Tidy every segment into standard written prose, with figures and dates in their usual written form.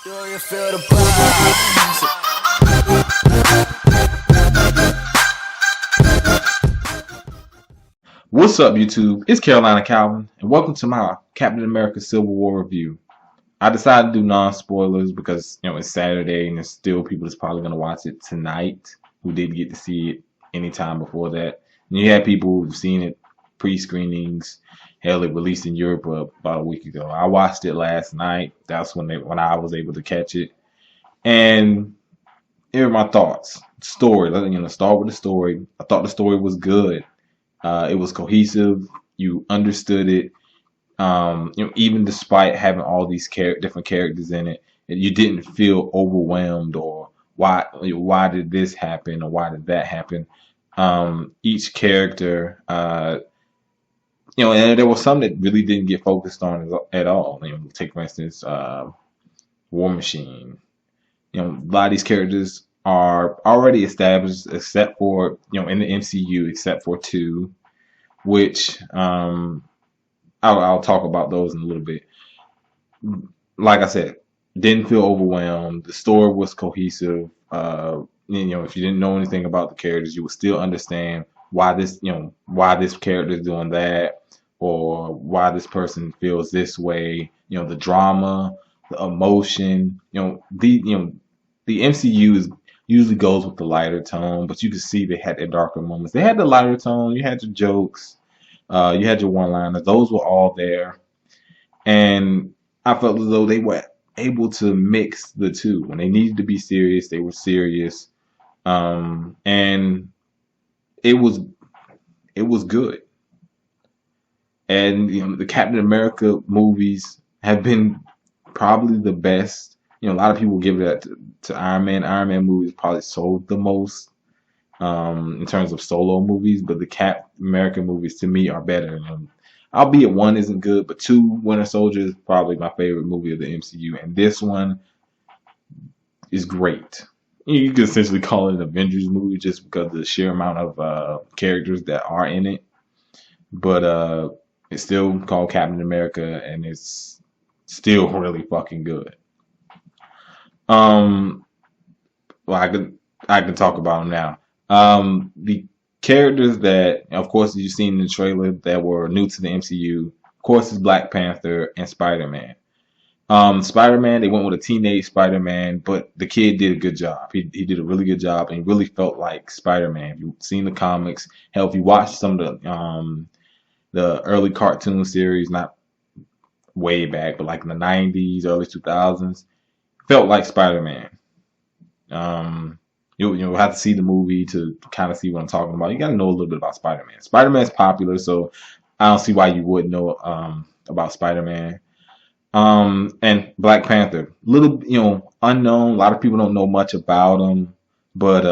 Do you feel the vibes? What's up, YouTube? It's Carolina Calvin, and welcome to my Captain America Civil War review. I decided to do non-spoilers because it's Saturday and there's still people that's probably gonna watch it tonight who didn't get to see it any time before that. And you had people who've seen it pre-screenings. Hell, it released in Europe about a week ago. I watched it last night. That's when I was able to catch it. And here are my thoughts. Story. Start with the story. I thought the story was good. It was cohesive. You understood it. Even despite having all these different characters in it, you didn't feel overwhelmed or why did this happen or why did that happen. Each character, and there was some that really didn't get focused on at all. Take for instance, War Machine. A lot of these characters are already established, except for in the MCU, except for two, which I'll talk about those in a little bit. Like I said, didn't feel overwhelmed. The story was cohesive. If you didn't know anything about the characters, you would still understand why this character is doing that, or why this person feels this way. The drama, the emotion. The MCU is usually goes with the lighter tone, but you can see they had their darker moments. They had the lighter tone. You had your jokes. You had your one-liners. Those were all there. And I felt as though they were able to mix the two. When they needed to be serious, they were serious. And it was good. And the Captain America movies have been probably the best. A lot of people give that to Iron Man. Iron Man movies probably sold the most in terms of solo movies, but the Cap American movies to me are better. Albeit one isn't good, but two, Winter Soldier is probably my favorite movie of the MCU, and this one is great. You could essentially call it an Avengers movie just because of the sheer amount of characters that are in it, but it's still called Captain America, and it's still really fucking good. Um, well, I can talk about them now. The characters that, of course, you've seen in the trailer that were new to the MCU, of course, is Black Panther and Spider-Man. Spider-Man, they went with a teenage Spider-Man, but the kid did a good job. He did a really good job and really felt like Spider-Man. If you've seen the comics, hell, if you watched some of the early cartoon series, not way back, but like in the 90s, early 2000s, felt like Spider-Man. You'll have to see the movie to kind of see what I'm talking about. You got to know a little bit about Spider-Man. Spider-Man's popular, so I don't see why you wouldn't know about Spider-Man. And Black Panther, little unknown. A lot of people don't know much about him, but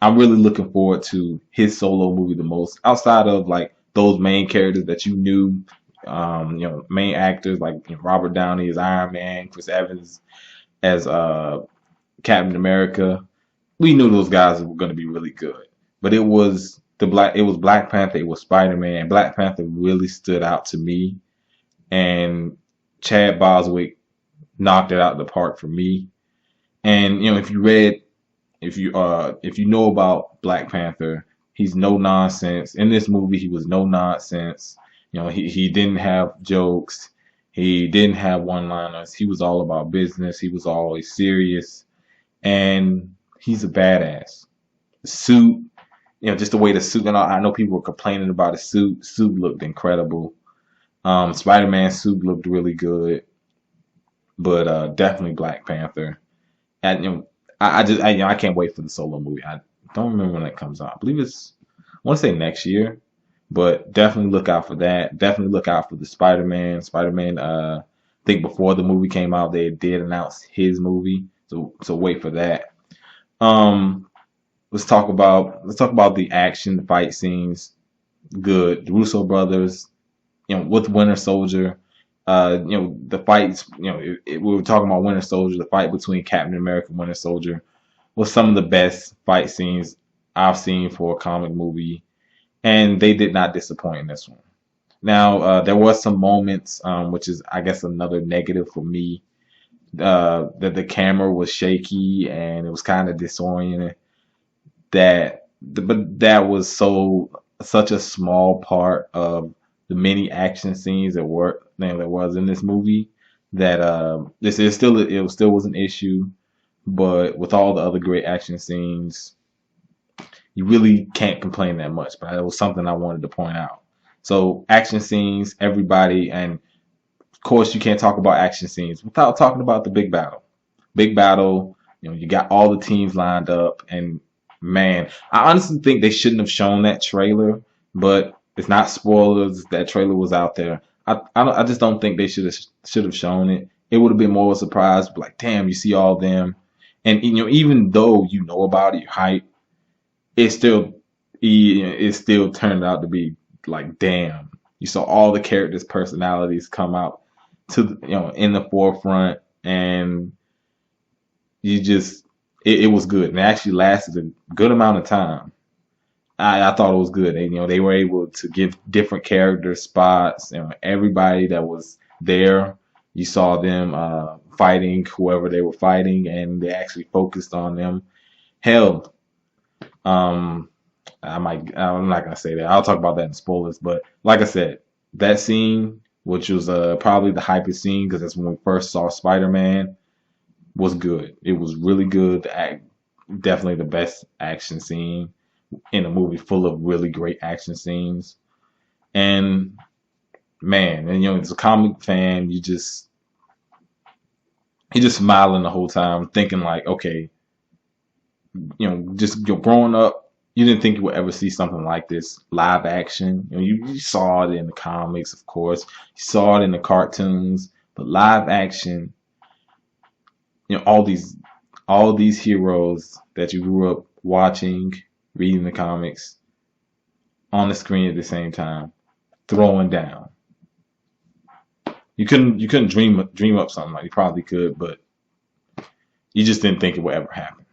I'm really looking forward to his solo movie the most. Outside of like those main characters that you knew, main actors like Robert Downey as Iron Man, Chris Evans as Captain America. We knew those guys were going to be really good, but it was Black Panther, it was Spider-Man, and Black Panther really stood out to me, and Chad Boswick knocked it out of the park for me. And if you know about Black Panther, he's no nonsense. In this movie, he was no nonsense. He didn't have jokes. He didn't have one-liners. He was all about business. He was always serious, and he's a badass. The suit, just the way the suit. And I know people were complaining about the suit. Suit looked incredible. Spider-Man suit looked really good, but definitely Black Panther. And I can't wait for the solo movie. I don't remember when that comes out. I believe I want to say next year, but definitely look out for that. Definitely look out for the Spider-Man. Spider-Man. I think before the movie came out, they did announce his movie, so wait for that. Um, let's talk about the action, the fight scenes. Good. The Russo brothers, with Winter Soldier. The fights, we were talking about Winter Soldier, the fight between Captain America and Winter Soldier was some of the best fight scenes I've seen for a comic movie, and they did not disappoint in this one. Now, there was some moments, which is, I guess, another negative for me. that the camera was shaky and it was kind of disorienting. But that was such a small part of the many action scenes that was in this movie that this is still it still was an issue. But with all the other great action scenes, you really can't complain that much. But it was something I wanted to point out. So action scenes, everybody, and of course you can't talk about action scenes without talking about the big battle. Big battle. You got all the teams lined up, and man, I honestly think they shouldn't have shown that trailer, but it's not spoilers. That trailer was out there. I just don't think they should have shown it. It would have been more of a surprise. Like, damn, you see all them, and even though you know about it, you're hype, it still it still turned out to be like, damn, you saw all the characters' personalities come out to in the forefront, and you just it was good, and it actually lasted a good amount of time. I thought it was good. They were able to give different characters spots, and everybody that was there, you saw them fighting whoever they were fighting, and they actually focused on them. Hell, um, I'm not gonna say that. I'll talk about that in spoilers. But like I said, that scene, which was probably the hypest scene because that's when we first saw Spider-Man, was good. It was really good. Definitely the best action scene in a movie full of really great action scenes. And man, and as a comic fan, you just smiling the whole time, thinking like, okay, just growing up, you didn't think you would ever see something like this live action. You saw it in the comics, of course, you saw it in the cartoons, but live action, all these heroes that you grew up watching, reading the comics on the screen at the same time, throwing down. You couldn't dream up something like you probably could, but you just didn't think it would ever happen.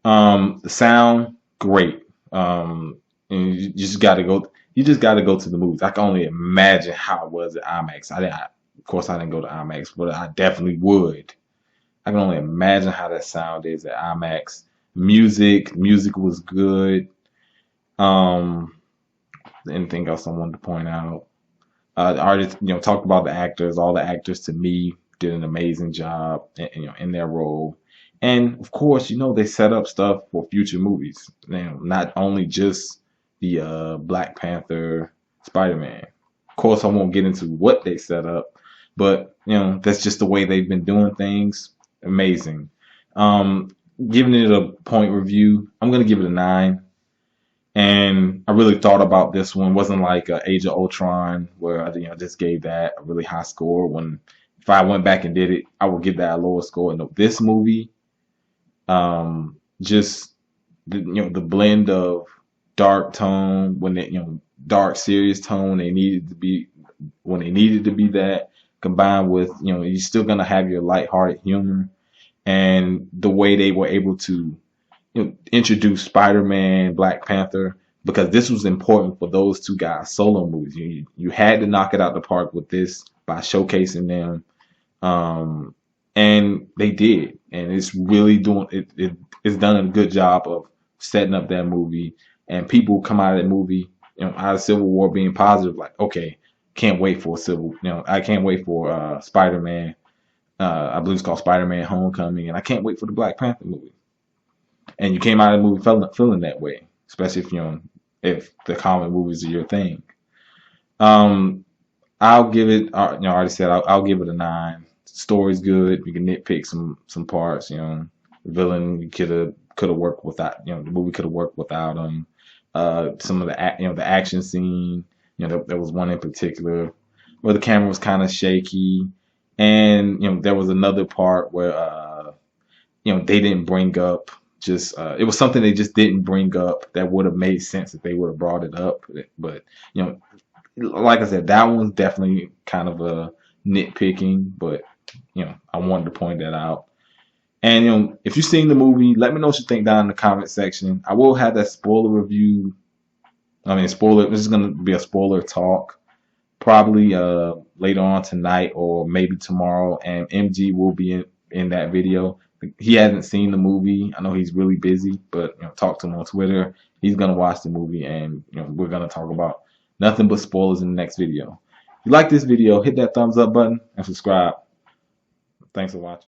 The sound, great. And you just got to go. You just got to go to the movies. I can only imagine how it was at IMAX. Of course, I didn't go to IMAX, but I definitely would. I can only imagine how that sound is at IMAX. Music was good. Um, Anything else I wanted to point out? The artists, talked about the actors. All the actors to me did an amazing job, in their role. And of course, they set up stuff for future movies. Not only just the Black Panther, Spider-Man. Of course, I won't get into what they set up, but that's just the way they've been doing things. Amazing. Um, Giving it a point review, I'm gonna give it a 9. And I really thought about this one. It wasn't like Age of Ultron where I just gave that a really high score. When if I went back and did it, I would give that a lower score. No, this movie, just the blend of dark tone when they dark serious tone they needed to be when they needed to be that combined with you're still gonna have your lighthearted humor and the way they were able to introduce Spider-Man, Black Panther, because this was important for those two guys' solo movies. You had to knock it out the park with this by showcasing them, and they did, and it's really doing it. It's done a good job of setting up that movie, and people come out of that movie, out of Civil War being positive, like, okay, can't wait for I can't wait for Spider-Man. I believe it's called Spider-Man: Homecoming, and I can't wait for the Black Panther movie. And you came out of the movie feeling that way, especially if the comic movies are your thing. Um, I'll give it. I already said I'll give it a 9. Story's good. You can nitpick some parts. The villain could have worked without. The movie could have worked without him. Some of the action scene. There was one in particular where the camera was kind of shaky, and there was another part where they didn't bring up. Just it was something they just didn't bring up that would have made sense if they would have brought it up. But like I said, that one's definitely kind of a nitpicking. But I wanted to point that out. And if you've seen the movie, let me know what you think down in the comment section. I will have that spoiler review. I mean, spoiler. This is gonna be a spoiler talk. Probably later on tonight or maybe tomorrow, and MG will be in that video. He hasn't seen the movie. I know he's really busy, but talk to him on Twitter. He's gonna watch the movie, and we're gonna talk about nothing but spoilers in the next video. If you like this video, hit that thumbs up button and subscribe. Thanks for watching.